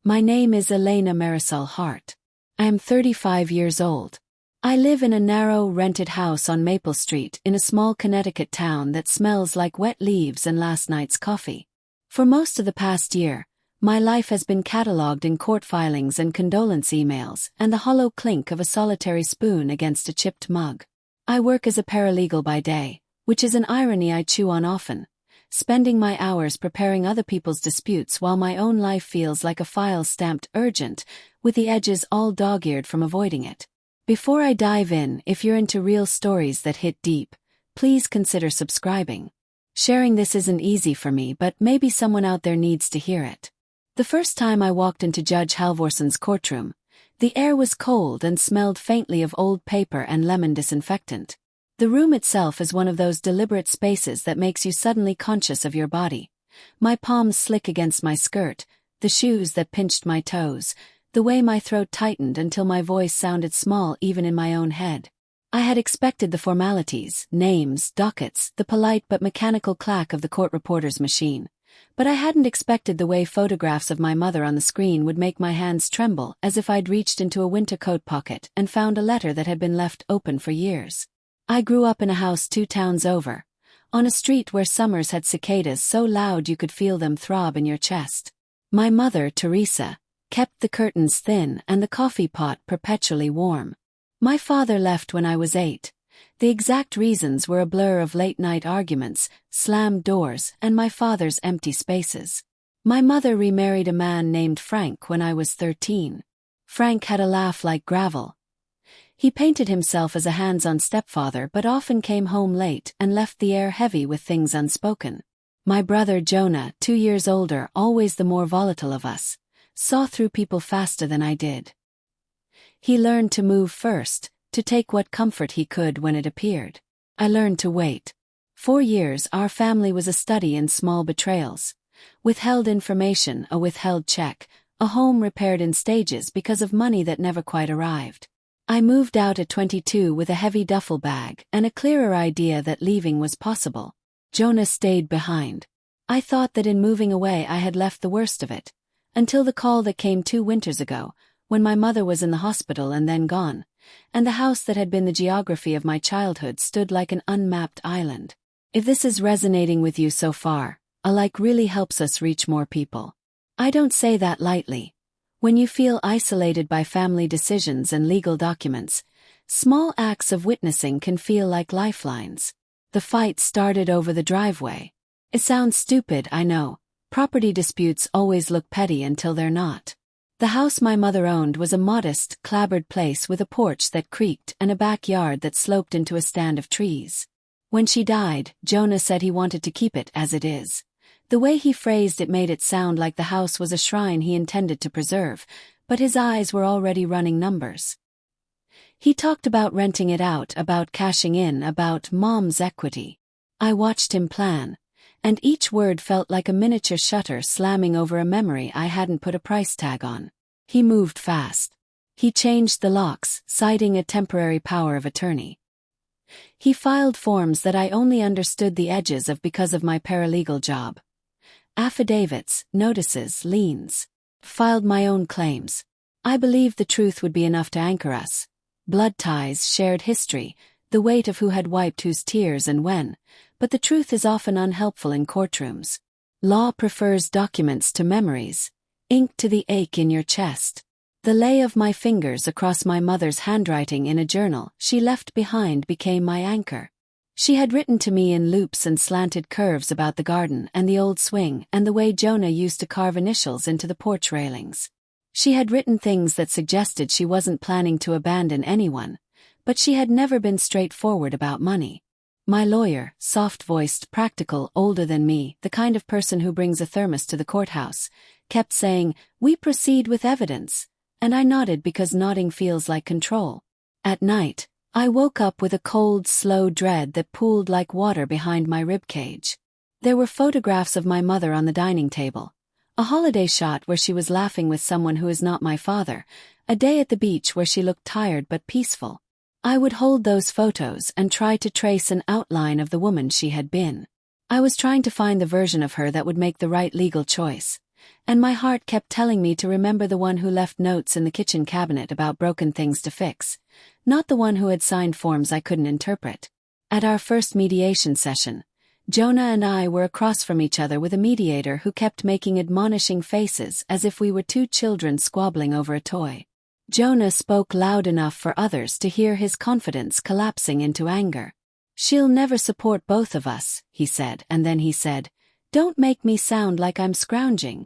My name is Elena Marisol Hart. I am 35 years old. I live in a narrow, rented house on Maple Street in a small Connecticut town that smells like wet leaves and last night's coffee. For most of the past year, my life has been catalogued in court filings and condolence emails and the hollow clink of a solitary spoon against a chipped mug. I work as a paralegal by day, which is an irony I chew on often, spending my hours preparing other people's disputes while my own life feels like a file stamped urgent, with the edges all dog-eared from avoiding it. Before I dive in, if you're into real stories that hit deep, please consider subscribing. Sharing this isn't easy for me, but maybe someone out there needs to hear it. The first time I walked into Judge Halvorson's courtroom, the air was cold and smelled faintly of old paper and lemon disinfectant. The room itself is one of those deliberate spaces that makes you suddenly conscious of your body. My palms slick against my skirt, the shoes that pinched my toes, the way my throat tightened until my voice sounded small even in my own head. I had expected the formalities, names, dockets, the polite but mechanical clack of the court reporter's machine. But I hadn't expected the way photographs of my mother on the screen would make my hands tremble, as if I'd reached into a winter coat pocket and found a letter that had been left open for years. I grew up in a house 2 towns over, on a street where summers had cicadas so loud you could feel them throb in your chest. My mother, Teresa, kept the curtains thin and the coffee pot perpetually warm. My father left when I was 8. The exact reasons were a blur of late-night arguments, slammed doors, and my father's empty spaces. My mother remarried a man named Frank when I was 13. Frank had a laugh like gravel. He painted himself as a hands-on stepfather but often came home late and left the air heavy with things unspoken. My brother Jonah, 2 years older, always the more volatile of us, saw through people faster than I did. He learned to move first, to take what comfort he could when it appeared. I learned to wait. 4 years our family was a study in small betrayals. Withheld information, a withheld check, a home repaired in stages because of money that never quite arrived. I moved out at 22 with a heavy duffel bag and a clearer idea that leaving was possible. Jonah stayed behind. I thought that in moving away I had left the worst of it, until the call that came 2 winters ago, when my mother was in the hospital and then gone, and the house that had been the geography of my childhood stood like an unmapped island. If this is resonating with you so far, a like really helps us reach more people. I don't say that lightly. When you feel isolated by family decisions and legal documents, small acts of witnessing can feel like lifelines. The fight started over the driveway. It sounds stupid, I know. Property disputes always look petty until they're not. The house my mother owned was a modest, clapboard place with a porch that creaked and a backyard that sloped into a stand of trees. When she died, Jonah said he wanted to keep it as it is. The way he phrased it made it sound like the house was a shrine he intended to preserve, but his eyes were already running numbers. He talked about renting it out, about cashing in, about Mom's equity. I watched him plan, and each word felt like a miniature shutter slamming over a memory I hadn't put a price tag on. He moved fast. He changed the locks, citing a temporary power of attorney. He filed forms that I only understood the edges of because of my paralegal job. Affidavits, notices, liens. Filed my own claims. I believed the truth would be enough to anchor us. Blood ties, shared history, the weight of who had wiped whose tears and when. But the truth is often unhelpful in courtrooms. Law prefers documents to memories, ink to the ache in your chest. The lay of my fingers across my mother's handwriting in a journal she left behind became my anchor. She had written to me in loops and slanted curves about the garden and the old swing and the way Jonah used to carve initials into the porch railings. She had written things that suggested she wasn't planning to abandon anyone, but she had never been straightforward about money. My lawyer, soft-voiced, practical, older than me, the kind of person who brings a thermos to the courthouse, kept saying, "We proceed with evidence," and I nodded because nodding feels like control. At night, I woke up with a cold, slow dread that pooled like water behind my ribcage. There were photographs of my mother on the dining table, a holiday shot where she was laughing with someone who is not my father, a day at the beach where she looked tired but peaceful. I would hold those photos and try to trace an outline of the woman she had been. I was trying to find the version of her that would make the right legal choice, and my heart kept telling me to remember the one who left notes in the kitchen cabinet about broken things to fix, not the one who had signed forms I couldn't interpret. At our first mediation session, Jonah and I were across from each other with a mediator who kept making admonishing faces as if we were two children squabbling over a toy. Jonah spoke loud enough for others to hear his confidence collapsing into anger. "She'll never support both of us," he said, and then he said, "Don't make me sound like I'm scrounging."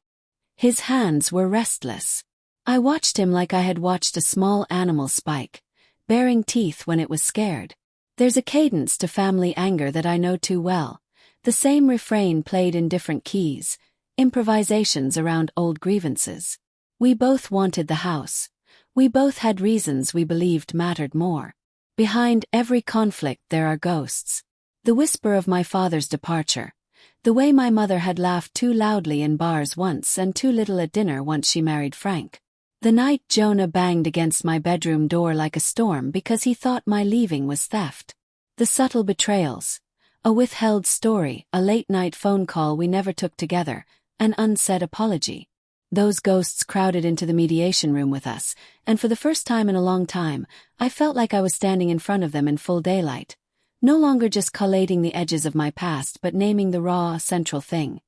His hands were restless. I watched him like I had watched a small animal spike, baring teeth when it was scared. There's a cadence to family anger that I know too well, the same refrain played in different keys, improvisations around old grievances. We both wanted the house. We both had reasons we believed mattered more. Behind every conflict there are ghosts. The whisper of my father's departure. The way my mother had laughed too loudly in bars once and too little at dinner once she married Frank. The night Jonah banged against my bedroom door like a storm because he thought my leaving was theft. The subtle betrayals. A withheld story, a late-night phone call we never took together, an unsaid apology. Those ghosts crowded into the mediation room with us, and for the first time in a long time, I felt like I was standing in front of them in full daylight. No longer just collating the edges of my past but naming the raw, central thing.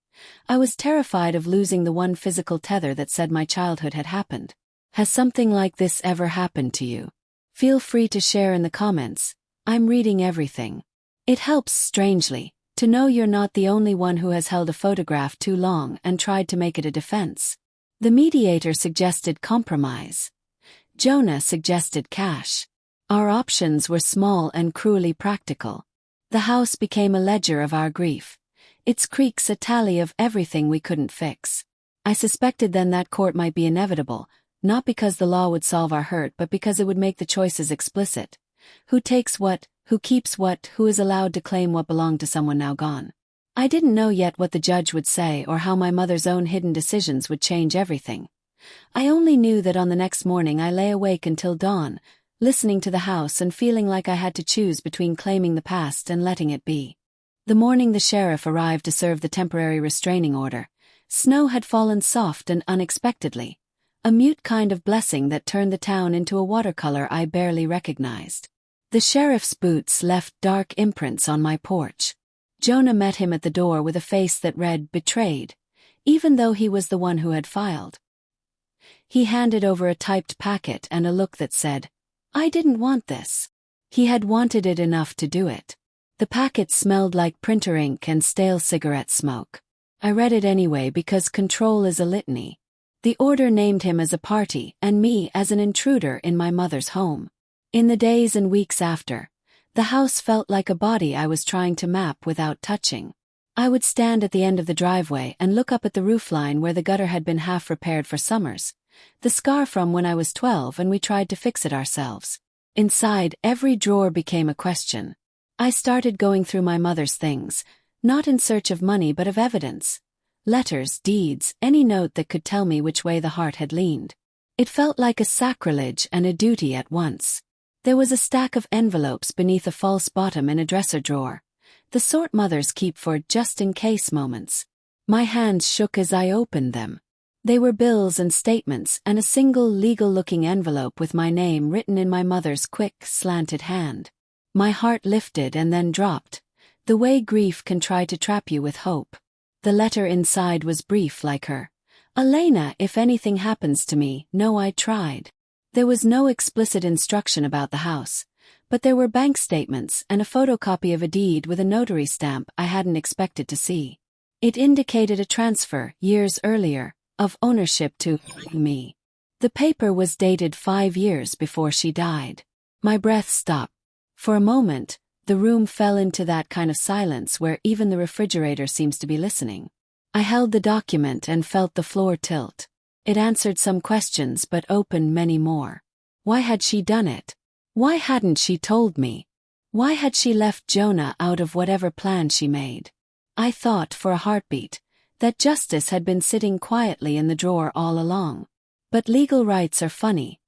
I was terrified of losing the one physical tether that said my childhood had happened. Has something like this ever happened to you? Feel free to share in the comments. I'm reading everything. It helps, strangely, to know you're not the only one who has held a photograph too long and tried to make it a defense. The mediator suggested compromise. Jonah suggested cash. Our options were small and cruelly practical. The house became a ledger of our grief. Its creaks a tally of everything we couldn't fix. I suspected then that court might be inevitable, not because the law would solve our hurt but because it would make the choices explicit. Who takes what, who keeps what, who is allowed to claim what belonged to someone now gone. I didn't know yet what the judge would say or how my mother's own hidden decisions would change everything. I only knew that on the next morning I lay awake until dawn, listening to the house and feeling like I had to choose between claiming the past and letting it be. The morning the sheriff arrived to serve the temporary restraining order, snow had fallen soft and unexpectedly, a mute kind of blessing that turned the town into a watercolor I barely recognized. The sheriff's boots left dark imprints on my porch. Jonah met him at the door with a face that read betrayed, even though he was the one who had filed. He handed over a typed packet and a look that said, "I didn't want this." He had wanted it enough to do it. The packet smelled like printer ink and stale cigarette smoke. I read it anyway because control is a litany. The order named him as a party and me as an intruder in my mother's home. In the days and weeks after, the house felt like a body I was trying to map without touching. I would stand at the end of the driveway and look up at the roofline where the gutter had been half repaired for summers, the scar from when I was 12 and we tried to fix it ourselves. Inside, every drawer became a question. I started going through my mother's things, not in search of money but of evidence. Letters, deeds, any note that could tell me which way the heart had leaned. It felt like a sacrilege and a duty at once. There was a stack of envelopes beneath a false bottom in a dresser drawer, the sort mothers keep for just-in-case moments. My hands shook as I opened them. They were bills and statements and a single legal-looking envelope with my name written in my mother's quick, slanted hand. My heart lifted and then dropped, the way grief can try to trap you with hope. The letter inside was brief like her. "Elena, if anything happens to me, know I tried." There was no explicit instruction about the house, but there were bank statements and a photocopy of a deed with a notary stamp I hadn't expected to see. It indicated a transfer, years earlier, of ownership to me. The paper was dated 5 years before she died. My breath stopped. For a moment, the room fell into that kind of silence where even the refrigerator seems to be listening. I held the document and felt the floor tilt. It answered some questions but opened many more. Why had she done it? Why hadn't she told me? Why had she left Jonah out of whatever plan she made? I thought for a heartbeat that justice had been sitting quietly in the drawer all along. But legal rights are funny.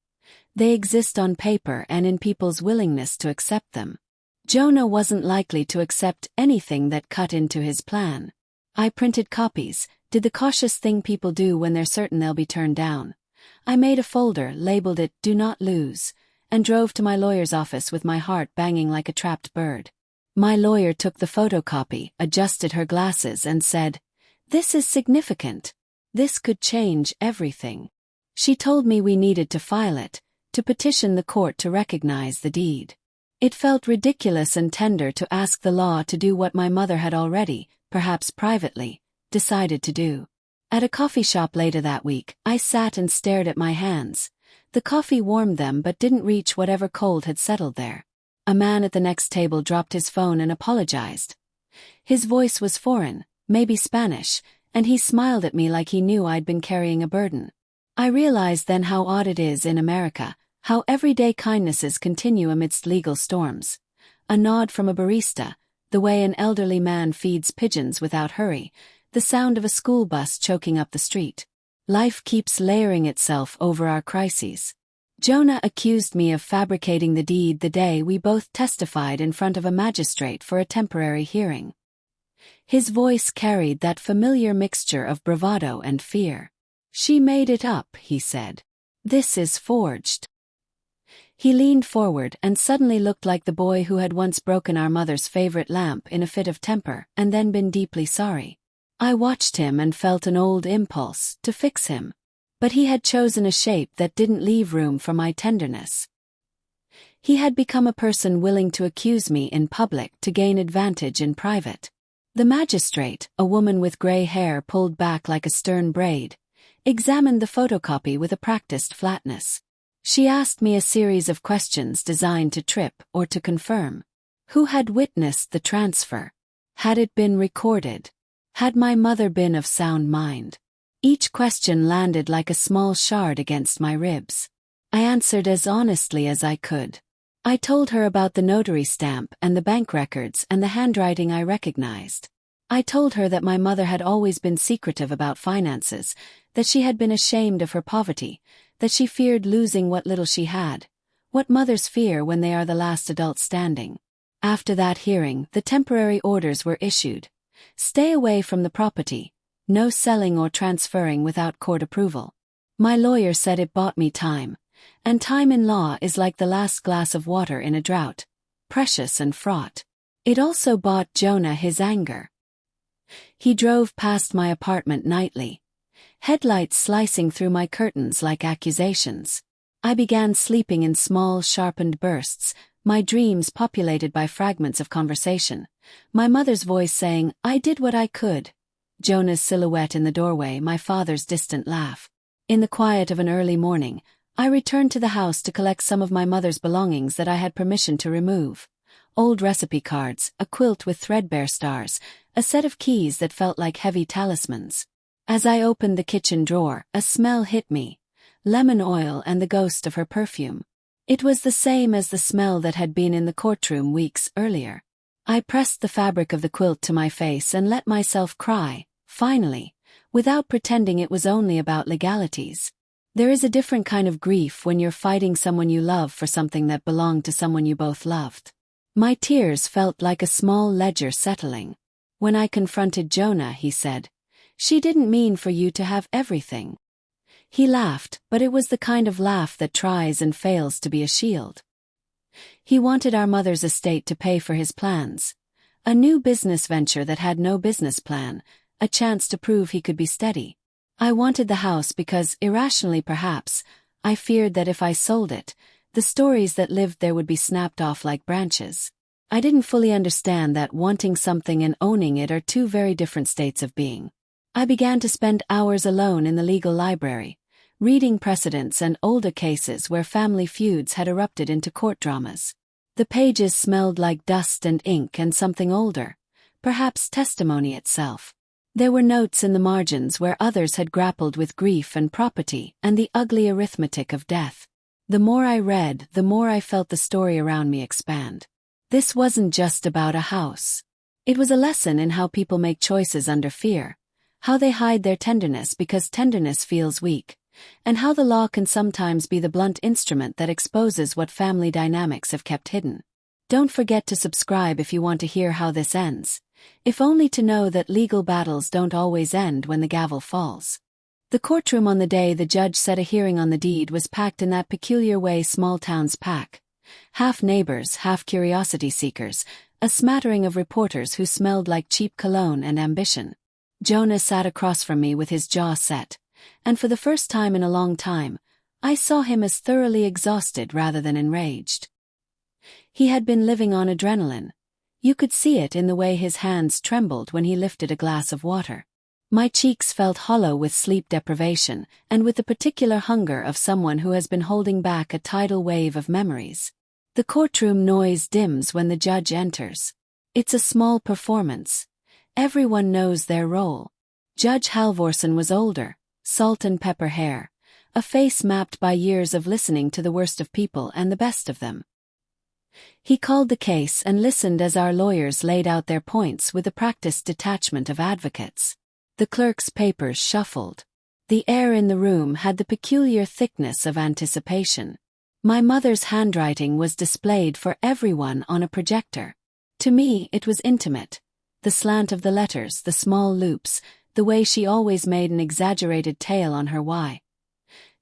They exist on paper and in people's willingness to accept them. Jonah wasn't likely to accept anything that cut into his plan. I printed copies, Did the cautious thing people do when they're certain they'll be turned down. I made a folder, labeled it "Do Not Lose," and drove to my lawyer's office with my heart banging like a trapped bird. My lawyer took the photocopy, adjusted her glasses, and said, "This is significant. This could change everything." She told me we needed to file it, to petition the court to recognize the deed. It felt ridiculous and tender to ask the law to do what my mother had already, perhaps privately, decided to do. At a coffee shop later that week, I sat and stared at my hands. The coffee warmed them but didn't reach whatever cold had settled there. A man at the next table dropped his phone and apologized. His voice was foreign, maybe Spanish, and he smiled at me like he knew I'd been carrying a burden. I realized then how odd it is in America, how everyday kindnesses continue amidst legal storms. A nod from a barista, the way an elderly man feeds pigeons without hurry, the sound of a school bus choking up the street. Life keeps layering itself over our crises. Jonah accused me of fabricating the deed the day we both testified in front of a magistrate for a temporary hearing. His voice carried that familiar mixture of bravado and fear. "She made it up," he said. "This is forged." He leaned forward and suddenly looked like the boy who had once broken our mother's favorite lamp in a fit of temper and then been deeply sorry. I watched him and felt an old impulse to fix him. But he had chosen a shape that didn't leave room for my tenderness. He had become a person willing to accuse me in public to gain advantage in private. The magistrate, a woman with gray hair pulled back like a stern braid, examined the photocopy with a practiced flatness. She asked me a series of questions designed to trip or to confirm. Who had witnessed the transfer? Had it been recorded? Had my mother been of sound mind? Each question landed like a small shard against my ribs. I answered as honestly as I could. I told her about the notary stamp and the bank records and the handwriting I recognized. I told her that my mother had always been secretive about finances, that she had been ashamed of her poverty, that she feared losing what little she had. What mothers fear when they are the last adult standing. After that hearing, the temporary orders were issued. Stay away from the property. No selling or transferring without court approval. My lawyer said it bought me time. And time in law is like the last glass of water in a drought. Precious and fraught. It also bought Jonah his anger. He drove past my apartment nightly. Headlights slicing through my curtains like accusations. I began sleeping in small, sharpened bursts, my dreams populated by fragments of conversation. My mother's voice saying, "I did what I could." Jonah's silhouette in the doorway, my father's distant laugh. In the quiet of an early morning, I returned to the house to collect some of my mother's belongings that I had permission to remove. Old recipe cards, a quilt with threadbare stars, a set of keys that felt like heavy talismans. As I opened the kitchen drawer, a smell hit me. Lemon oil and the ghost of her perfume. It was the same as the smell that had been in the courtroom weeks earlier. I pressed the fabric of the quilt to my face and let myself cry, finally, without pretending it was only about legalities. There is a different kind of grief when you're fighting someone you love for something that belonged to someone you both loved. My tears felt like a small ledger settling. When I confronted Jonah, he said, "She didn't mean for you to have everything." He laughed, but it was the kind of laugh that tries and fails to be a shield. He wanted our mother's estate to pay for his plans. A new business venture that had no business plan, a chance to prove he could be steady. I wanted the house because, irrationally perhaps, I feared that if I sold it, the stories that lived there would be snapped off like branches. I didn't fully understand that wanting something and owning it are two very different states of being. I began to spend hours alone in the legal library, reading precedents and older cases where family feuds had erupted into court dramas. The pages smelled like dust and ink and something older, perhaps testimony itself. There were notes in the margins where others had grappled with grief and property and the ugly arithmetic of death. The more I read, the more I felt the story around me expand. This wasn't just about a house. It was a lesson in how people make choices under fear, how they hide their tenderness because tenderness feels weak, and how the law can sometimes be the blunt instrument that exposes what family dynamics have kept hidden. Don't forget to subscribe if you want to hear how this ends. if only to know that legal battles don't always end when the gavel falls. The courtroom on the day the judge set a hearing on the deed was packed in that peculiar way small towns pack. Half neighbors, half curiosity seekers, a smattering of reporters who smelled like cheap cologne and ambition. Jonah sat across from me with his jaw set, and for the first time in a long time, I saw him as thoroughly exhausted rather than enraged. He had been living on adrenaline. You could see it in the way his hands trembled when he lifted a glass of water. My cheeks felt hollow with sleep deprivation and with the particular hunger of someone who has been holding back a tidal wave of memories. The courtroom noise dims when the judge enters. It's a small performance. Everyone knows their role. Judge Halvorsen was older, salt and pepper hair, a face mapped by years of listening to the worst of people and the best of them. He called the case and listened as our lawyers laid out their points with the practiced detachment of advocates. The clerk's papers shuffled. The air in the room had the peculiar thickness of anticipation. My mother's handwriting was displayed for everyone on a projector. To me, it was intimate. The slant of the letters, the small loops, the way she always made an exaggerated tail on her Y.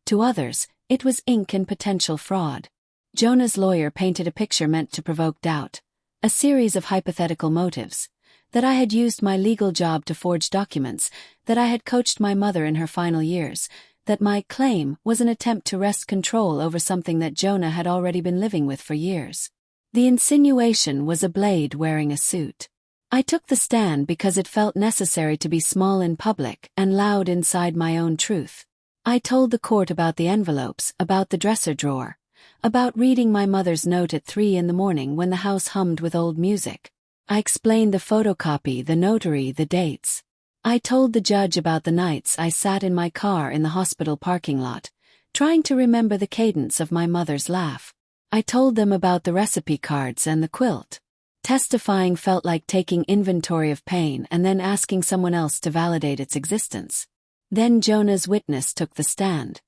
To others, it was ink and potential fraud. Jonah's lawyer painted a picture meant to provoke doubt, a series of hypothetical motives, that I had used my legal job to forge documents, that I had coached my mother in her final years, that my claim was an attempt to wrest control over something that Jonah had already been living with for years. The insinuation was a blade wearing a suit. I took the stand because it felt necessary to be small in public and loud inside my own truth. I told the court about the envelopes, about the dresser drawer, about reading my mother's note at 3 in the morning when the house hummed with old music. I explained the photocopy, the notary, the dates. I told the judge about the nights I sat in my car in the hospital parking lot, trying to remember the cadence of my mother's laugh. I told them about the recipe cards and the quilt. Testifying felt like taking inventory of pain and then asking someone else to validate its existence. Then Jonah's witness took the stand.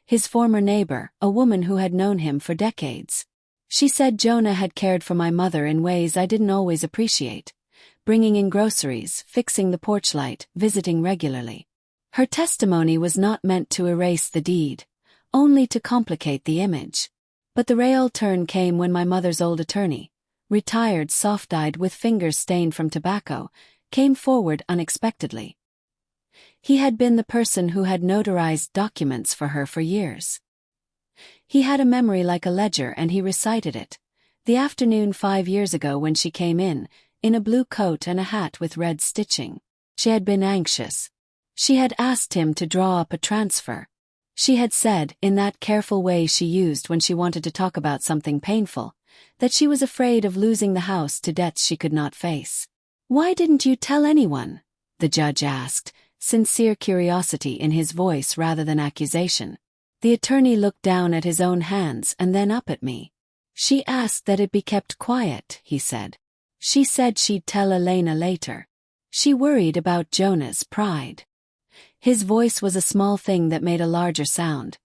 His former neighbor, a woman who had known him for decades. She said Jonah had cared for my mother in ways I didn't always appreciate, bringing in groceries, fixing the porch light, visiting regularly. Her testimony was not meant to erase the deed, only to complicate the image. But the real turn came when my mother's old attorney, retired, soft-eyed with fingers stained from tobacco, came forward unexpectedly. He had been the person who had notarized documents for her for years. He had a memory like a ledger and he recited it. The afternoon 5 years ago when she came in a blue coat and a hat with red stitching. She had been anxious. She had asked him to draw up a transfer. She had said, in that careful way she used when she wanted to talk about something painful, that she was afraid of losing the house to debts she could not face. "Why didn't you tell anyone?" the judge asked, sincere curiosity in his voice rather than accusation. The attorney looked down at his own hands and then up at me. "She asked that it be kept quiet," he said. "She said she'd tell Elena later. She worried about Jonah's pride." His voice was a small thing that made a larger sound.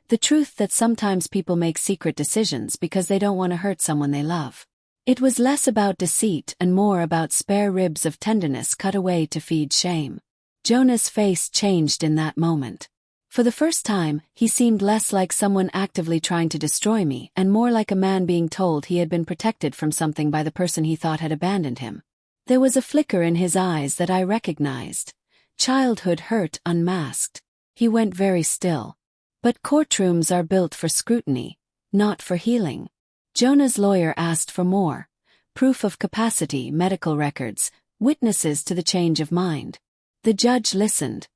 The truth that sometimes people make secret decisions because they don't want to hurt someone they love. It was less about deceit and more about spare ribs of tenderness cut away to feed shame. Jonah's face changed in that moment. For the first time, he seemed less like someone actively trying to destroy me and more like a man being told he had been protected from something by the person he thought had abandoned him. There was a flicker in his eyes that I recognized. Childhood hurt unmasked. He went very still. But courtrooms are built for scrutiny, not for healing. Jonah's lawyer asked for more. Proof of capacity, medical records, witnesses to the change of mind. The judge listened,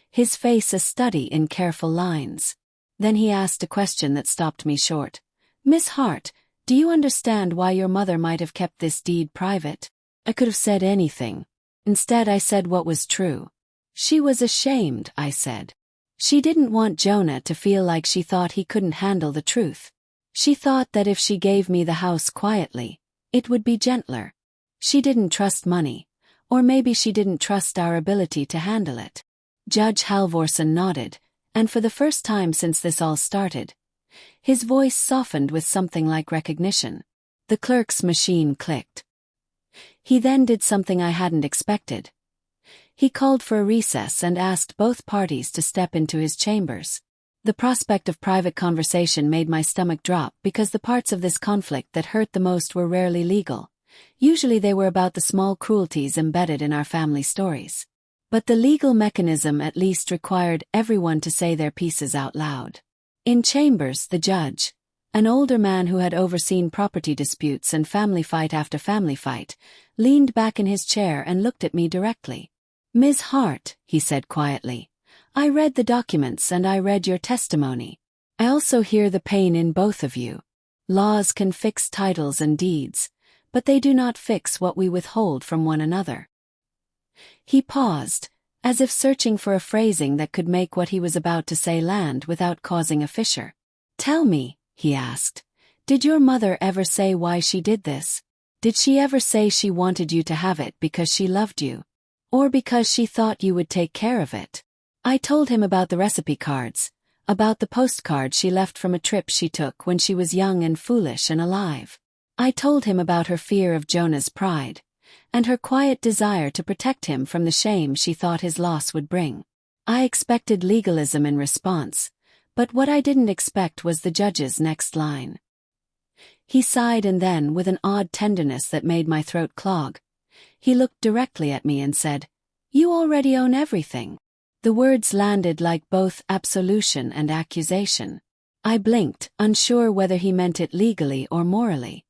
his face a study in careful lines. Then he asked a question that stopped me short. "Miss Hart, do you understand why your mother might have kept this deed private?" I could have said anything. Instead I said what was true. "She was ashamed," I said. "She didn't want Jonah to feel like she thought he couldn't handle the truth. She thought that if she gave me the house quietly, it would be gentler. She didn't trust money. Or maybe she didn't trust our ability to handle it." Judge Halvorsen nodded, and for the first time since this all started, his voice softened with something like recognition. The clerk's machine clicked. He then did something I hadn't expected. He called for a recess and asked both parties to step into his chambers. The prospect of private conversation made my stomach drop because the parts of this conflict that hurt the most were rarely legal. Usually they were about the small cruelties embedded in our family stories. But the legal mechanism at least required everyone to say their pieces out loud. In chambers, the judge, an older man who had overseen property disputes and family fight after family fight, leaned back in his chair and looked at me directly. "Ms. Hart," he said quietly, "I read the documents and I read your testimony. I also hear the pain in both of you. Laws can fix titles and deeds, but they do not fix what we withhold from one another." He paused, as if searching for a phrasing that could make what he was about to say land without causing a fissure. "Tell me," he asked, "did your mother ever say why she did this? Did she ever say she wanted you to have it because she loved you? Or because she thought you would take care of it?" I told him about the recipe cards, about the postcard she left from a trip she took when she was young and foolish and alive. I told him about her fear of Jonah's pride, and her quiet desire to protect him from the shame she thought his loss would bring. I expected legalism in response, but what I didn't expect was the judge's next line. He sighed and then, with an odd tenderness that made my throat clog, he looked directly at me and said, "You already own everything." The words landed like both absolution and accusation. I blinked, unsure whether he meant it legally or morally.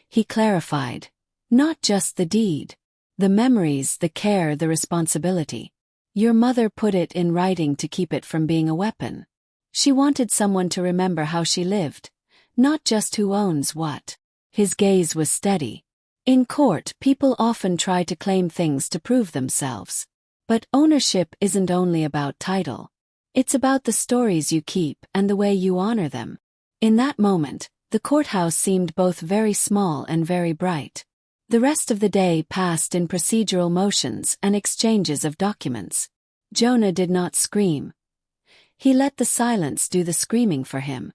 He clarified, "Not just the deed. The memories, the care, the responsibility. Your mother put it in writing to keep it from being a weapon. She wanted someone to remember how she lived, not just who owns what." His gaze was steady. In court, people often try to claim things to prove themselves. But ownership isn't only about title. It's about the stories you keep and the way you honor them. In that moment, the courthouse seemed both very small and very bright. The rest of the day passed in procedural motions and exchanges of documents. Jonah did not scream. He let the silence do the screaming for him.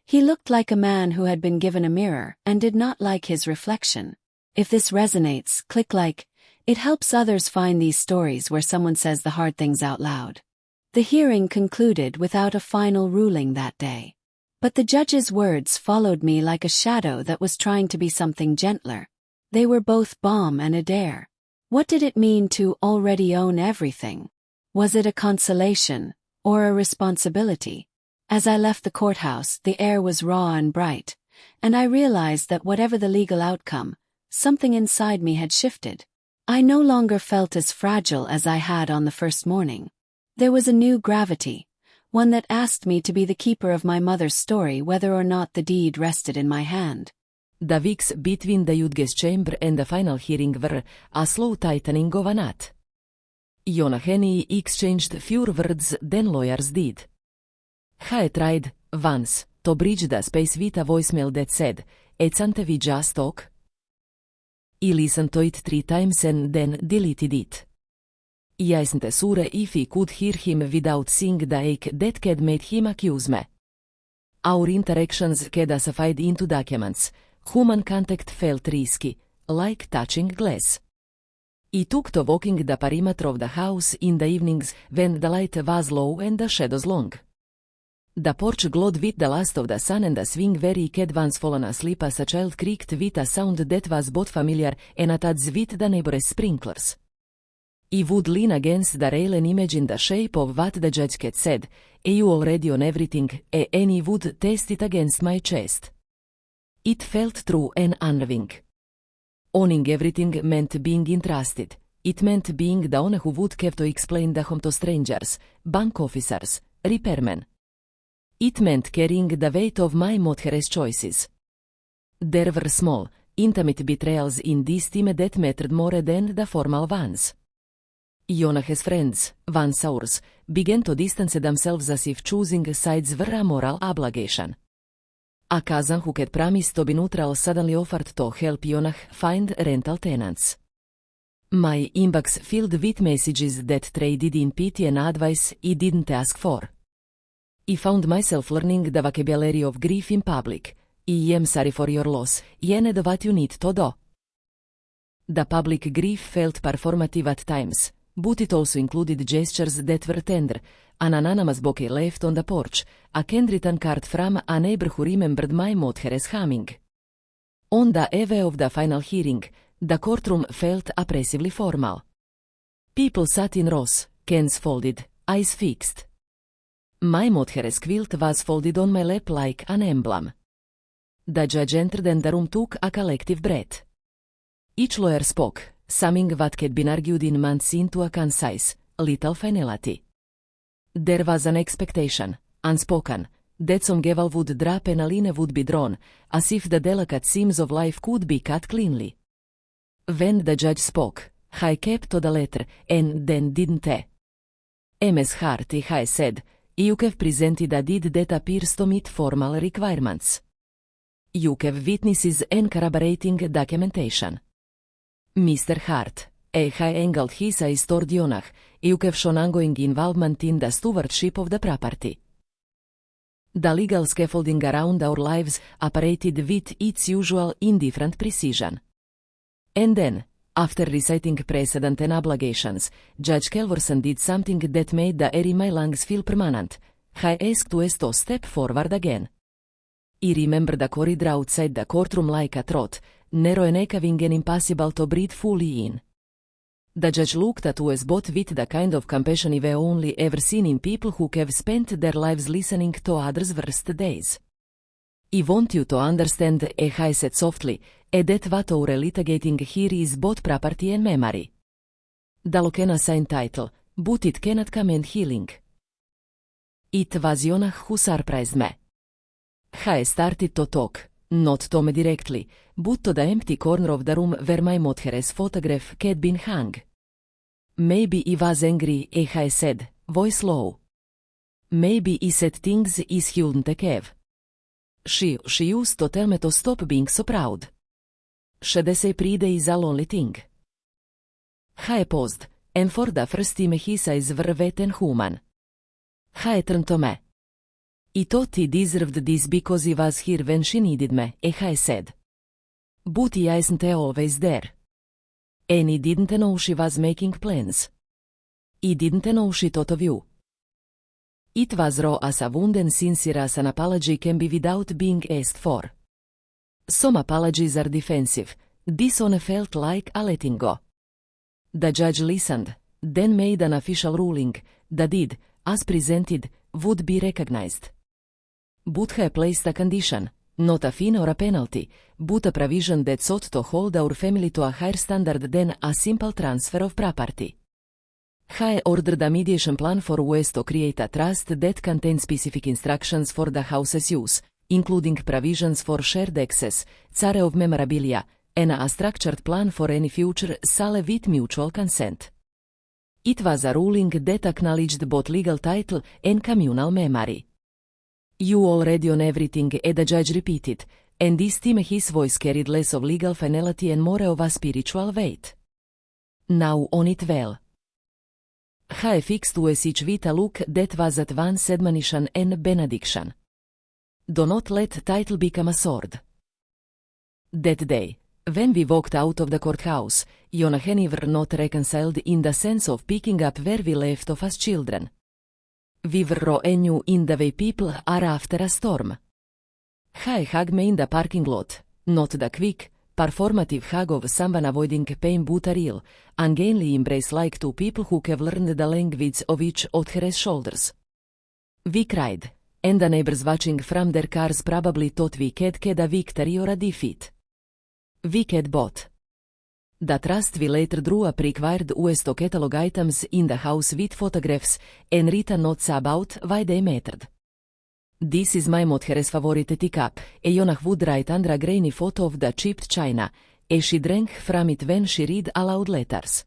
He looked like a man who had been given a mirror and did not like his reflection. If this resonates, click like. It helps others find these stories where someone says the hard things out loud. The hearing concluded without a final ruling that day. But the judge's words followed me like a shadow that was trying to be something gentler. They were both balm and a dare. What did it mean to already own everything? Was it a consolation, or a responsibility? As I left the courthouse, the air was raw and bright, and I realized that whatever the legal outcome, something inside me had shifted. I no longer felt as fragile as I had on the first morning. There was a new gravity, one that asked me to be the keeper of my mother's story whether or not the deed rested in my hand. The weeks between the judge's chamber and the final hearing were a slow tightening of a knot. Jonah Henney exchanged fewer words than lawyers did. He had tried, once, to bridge the space with a voicemail that said, "Can't we just talk?" He listened to it 3 times and then deleted it. I wasn't sure if he could hear him without seeing the ache that had made him accuse me. Our interactions had faded into documents. Human contact felt risky, like touching glass. He took to walking the perimeter of the house in the evenings when the light was low and the shadows long. The porch glowed with the last of the sun, and the swing where he had once fallen asleep as a child creaked with a sound that was both familiar and at odds with the neighbor's sprinklers. He would lean against the rail and imagine the shape of what the judge had said, "You already own everything," and he would test it against my chest. It felt true and unnerving. Owning everything meant being entrusted. It meant being the one who would have to explain the home to strangers, bank officers, repairmen. It meant carrying the weight of my mother's choices. There were small, intimate betrayals in this team that mattered more than the formal ones. Jonah's friends, once ours, began to distance themselves as if choosing sides were a moral obligation. A cousin who had promised to be neutral suddenly offered to help Jonah find rental tenants. My inbox filled with messages that traded in pity and advice he didn't ask for. I found myself learning the vocabulary of grief in public. I am sorry for your loss, and what you need to do. The public grief felt performative at times, but it also included gestures that were tender. An anonymous bouquet left on the porch, a handwritten card from a neighbor who remembered my Mother's humming. On the eve of the final hearing, the courtroom felt oppressively formal. People sat in rows, hands folded, eyes fixed. My Mother's quilt was folded on my lap like an emblem. The judge entered and the room took a collective breath. Each lawyer spoke, summing what had been argued in months into a concise, little finality. There was an expectation, unspoken, that some gavel would drop and a line would be drawn, as if the delicate seams of life could be cut cleanly. When the judge spoke, I kept to the letter, and then didn't I? Ms. Hart, I said, you have presented a deed that appears to meet formal requirements. You have witnesses and corroborating documentation. Mr. Hart, I angled his eyes toward Jonah, you have shown ongoing involvement in the stewardship of the property. The legal scaffolding around our lives operated with its usual indifferent precision. And then, after reciting precedent and obligations, Judge Kelvorson did something that made the air in my lungs feel permanent. I asked us to step forward again. I remember the corridor outside the courtroom like a trot, narrow and echoing and impossible to breathe fully in. The judge looked at us both with the kind of compassion I've only ever seen in people who have spent their lives listening to others' worst days. I want you to understand, I said softly, that what we're litigating here is both property and memory. The law can assign title, but it cannot command healing. It was Jonah who surprised me. I started to talk, not to me directly, but to the empty corner of the room where my Mother's photograph had been hung. Maybe he was angry, I said, voice low. Maybe he said things he shouldn't have. She used to tell me to stop being so proud. She say pride is a lonely thing. I paused, and for the first time his eyes were wet and human. I turned to me. I thought he deserved this because he was here when she needed me, I said. But he isn't always there. And he didn't know she was making plans. He didn't know she thought of you. It was raw as a wound and sincere as an apology can be without being asked for. Some apologies are defensive. This one felt like a letting go. The judge listened, then made an official ruling. The deed, as presented, would be recognized. But he placed a condition, not a fine or a penalty, but a provision that sought to hold our family to a higher standard than a simple transfer of property. He ordered a mediation plan for us to create a trust that contains specific instructions for the house's use, including provisions for shared access, care of memorabilia, and a structured plan for any future sale with mutual consent. It was a ruling that acknowledged both legal title and communal memory. You already own everything, the judge repeated, and this time his voice carried less of legal finality and more of a spiritual weight. Now own it well. I fixed us each with a look that was at once admonition and benediction. Do not let title become a sword. That day, when we walked out of the courthouse, Jonah and I were not reconciled in the sense of picking up where we left off as children. We were raw and new in the way people are after a storm. I hugged me in the parking lot, not the quick, performative hug of someone avoiding pain but a real, ungainly embrace like two people who have learned the language of each other's shoulders. We cried, and the neighbors watching from their cars probably thought we had a victory or a defeat. We had both. The trust we later drew up required us to catalog items in the house with photographs and written notes about why they mattered. This is my Mother's favorite teacup, Jonah would write under a grainy photo of the chipped china, as she drank from it when she read aloud letters.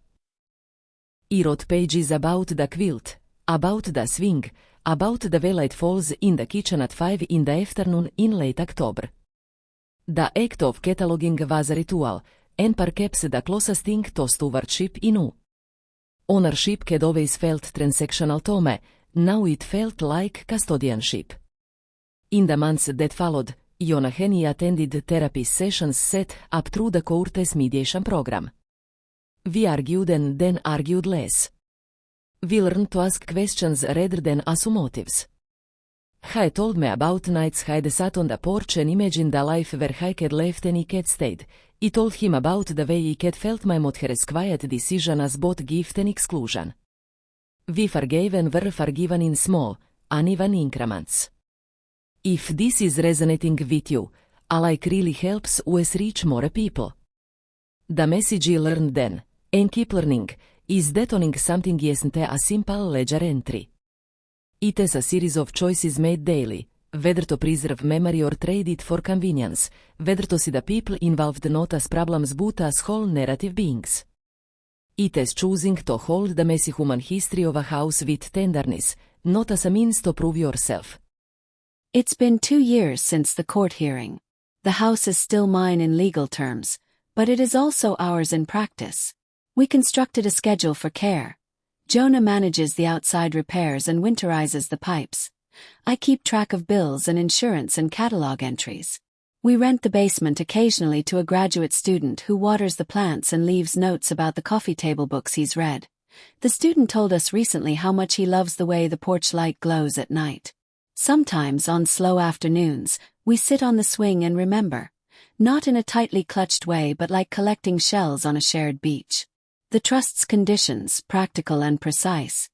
He wrote pages about the quilt, about the swing, about the way light falls in the kitchen at 5 in the afternoon in late October. The act of cataloging was a ritual, and perhaps the closest thing to stewardship he knew. Ownership had always felt transactional to me, now it felt like custodianship. In the months that followed, Jonah and I attended therapy sessions set up through the court's mediation program. We argued and then argued less. We learned to ask questions rather than assume motives. He told me about nights he sat on the porch and imagined a life where he had left and he had stayed. I told him about the way he had felt my mother's quiet decision as both gift and exclusion. We forgave and were forgiven in small, uneven increments. If this is resonating with you, a like really helps us reach more people. The message I learned then, and keep learning, is that owning something isn't a simple ledger entry. It is a series of choices made daily, whether to preserve memory or trade it for convenience, whether to see the people involved not as problems but as whole narrative beings. It is choosing to hold the messy human history of a house with tenderness, not as a means to prove yourself. It's been 2 years since the court hearing. The house is still mine in legal terms, but it is also ours in practice. We constructed a schedule for care. Jonah manages the outside repairs and winterizes the pipes. I keep track of bills and insurance and catalog entries. We rent the basement occasionally to a graduate student who waters the plants and leaves notes about the coffee table books he's read. The student told us recently how much he loves the way the porch light glows at night. Sometimes on slow afternoons, we sit on the swing and remember, not in a tightly clutched way but like collecting shells on a shared beach. The trust's conditions, practical and precise,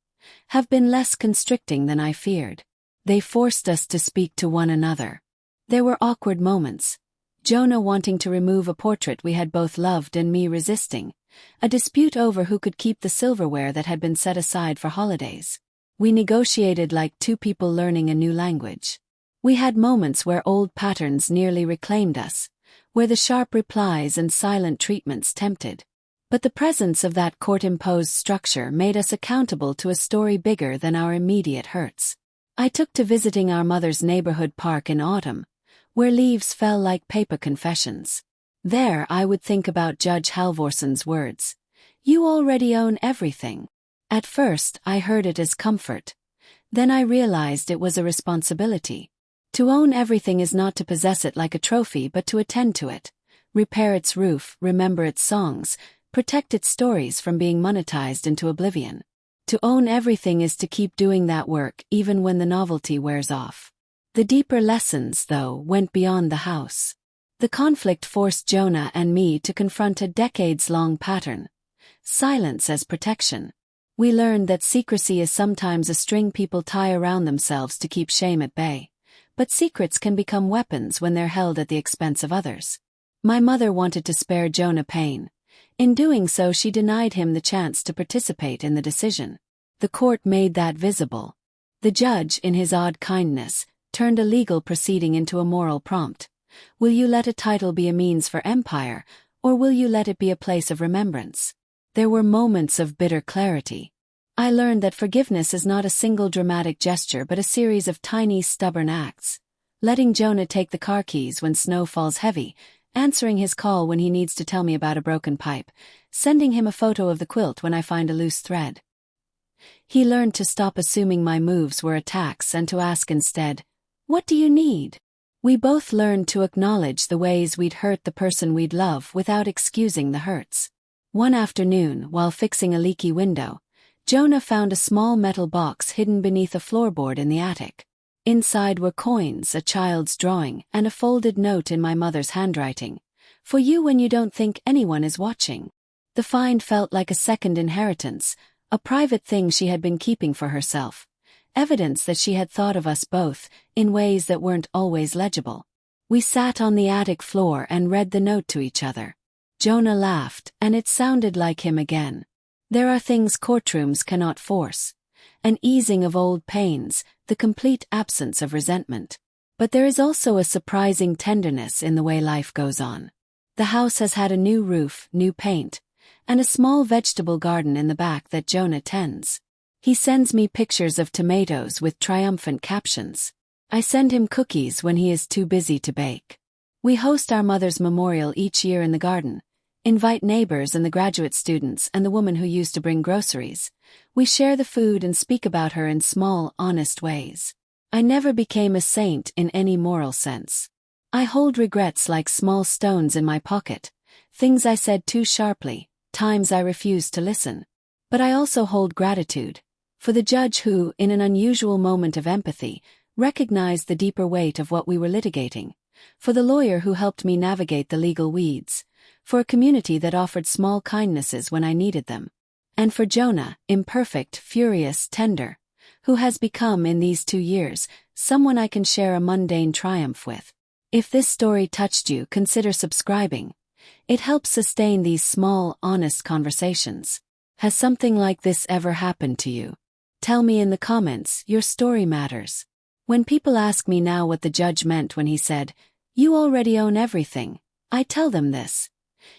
have been less constricting than I feared. They forced us to speak to one another. There were awkward moments. Jonah wanting to remove a portrait we had both loved and me resisting. A dispute over who could keep the silverware that had been set aside for holidays. We negotiated like two people learning a new language. We had moments where old patterns nearly reclaimed us, where the sharp replies and silent treatments tempted. But the presence of that court-imposed structure made us accountable to a story bigger than our immediate hurts. I took to visiting our mother's neighborhood park in autumn, where leaves fell like paper confessions. There I would think about Judge Halvorson's words. You already own everything. At first I heard it as comfort. Then I realized it was a responsibility. To own everything is not to possess it like a trophy but to attend to it. Repair its roof, remember its songs, protect its stories from being monetized into oblivion. To own everything is to keep doing that work even when the novelty wears off. The deeper lessons, though, went beyond the house. The conflict forced Jonah and me to confront a decades-long pattern. Silence as protection. We learned that secrecy is sometimes a string people tie around themselves to keep shame at bay. But secrets can become weapons when they're held at the expense of others. My mother wanted to spare Jonah pain. In doing so, she denied him the chance to participate in the decision. The court made that visible. The judge, in his odd kindness, turned a legal proceeding into a moral prompt. Will you let a title be a means for empire, or will you let it be a place of remembrance? There were moments of bitter clarity. I learned that forgiveness is not a single dramatic gesture but a series of tiny, stubborn acts. Letting Jonah take the car keys when snow falls heavy, answering his call when he needs to tell me about a broken pipe, sending him a photo of the quilt when I find a loose thread. He learned to stop assuming my moves were attacks and to ask instead, "What do you need?" We both learned to acknowledge the ways we'd hurt the person we'd love without excusing the hurts. One afternoon, while fixing a leaky window, Jonah found a small metal box hidden beneath a floorboard in the attic. Inside were coins, a child's drawing, and a folded note in my mother's handwriting. For you when you don't think anyone is watching. The find felt like a second inheritance, a private thing she had been keeping for herself. Evidence that she had thought of us both, in ways that weren't always legible. We sat on the attic floor and read the note to each other. Jonah laughed, and it sounded like him again. There are things courtrooms cannot force. An easing of old pains, the complete absence of resentment. But there is also a surprising tenderness in the way life goes on. The house has had a new roof, new paint, and a small vegetable garden in the back that Jonah tends. He sends me pictures of tomatoes with triumphant captions. I send him cookies when he is too busy to bake. We host our mother's memorial each year in the garden, invite neighbors and the graduate students and the woman who used to bring groceries. We share the food and speak about her in small, honest ways. I never became a saint in any moral sense. I hold regrets like small stones in my pocket, things I said too sharply, times I refused to listen. But I also hold gratitude for the judge who, in an unusual moment of empathy, recognized the deeper weight of what we were litigating, for the lawyer who helped me navigate the legal weeds, for a community that offered small kindnesses when I needed them, and for Jonah, imperfect, furious, tender, who has become, in these 2 years, someone I can share a mundane triumph with. If this story touched you, consider subscribing. It helps sustain these small, honest conversations. Has something like this ever happened to you? Tell me in the comments. Your story matters. When people ask me now what the judge meant when he said, "You already own everything," I tell them this.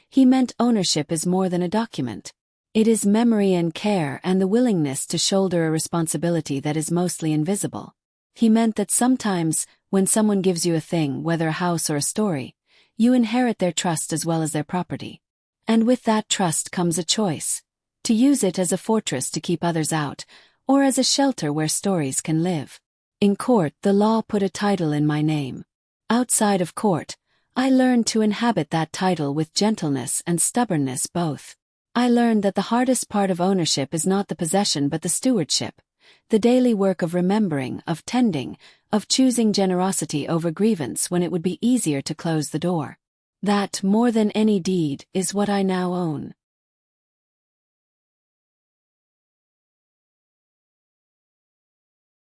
He meant ownership is more than a document. It is memory and care and the willingness to shoulder a responsibility that is mostly invisible. He meant that sometimes, when someone gives you a thing, whether a house or a story, you inherit their trust as well as their property. And with that trust comes a choice: to use it as a fortress to keep others out, or as a shelter where stories can live. In court, the law put a title in my name. Outside of court, I learned to inhabit that title with gentleness and stubbornness both. I learned that the hardest part of ownership is not the possession but the stewardship, the daily work of remembering, of tending, of choosing generosity over grievance when it would be easier to close the door. That, more than any deed, is what I now own.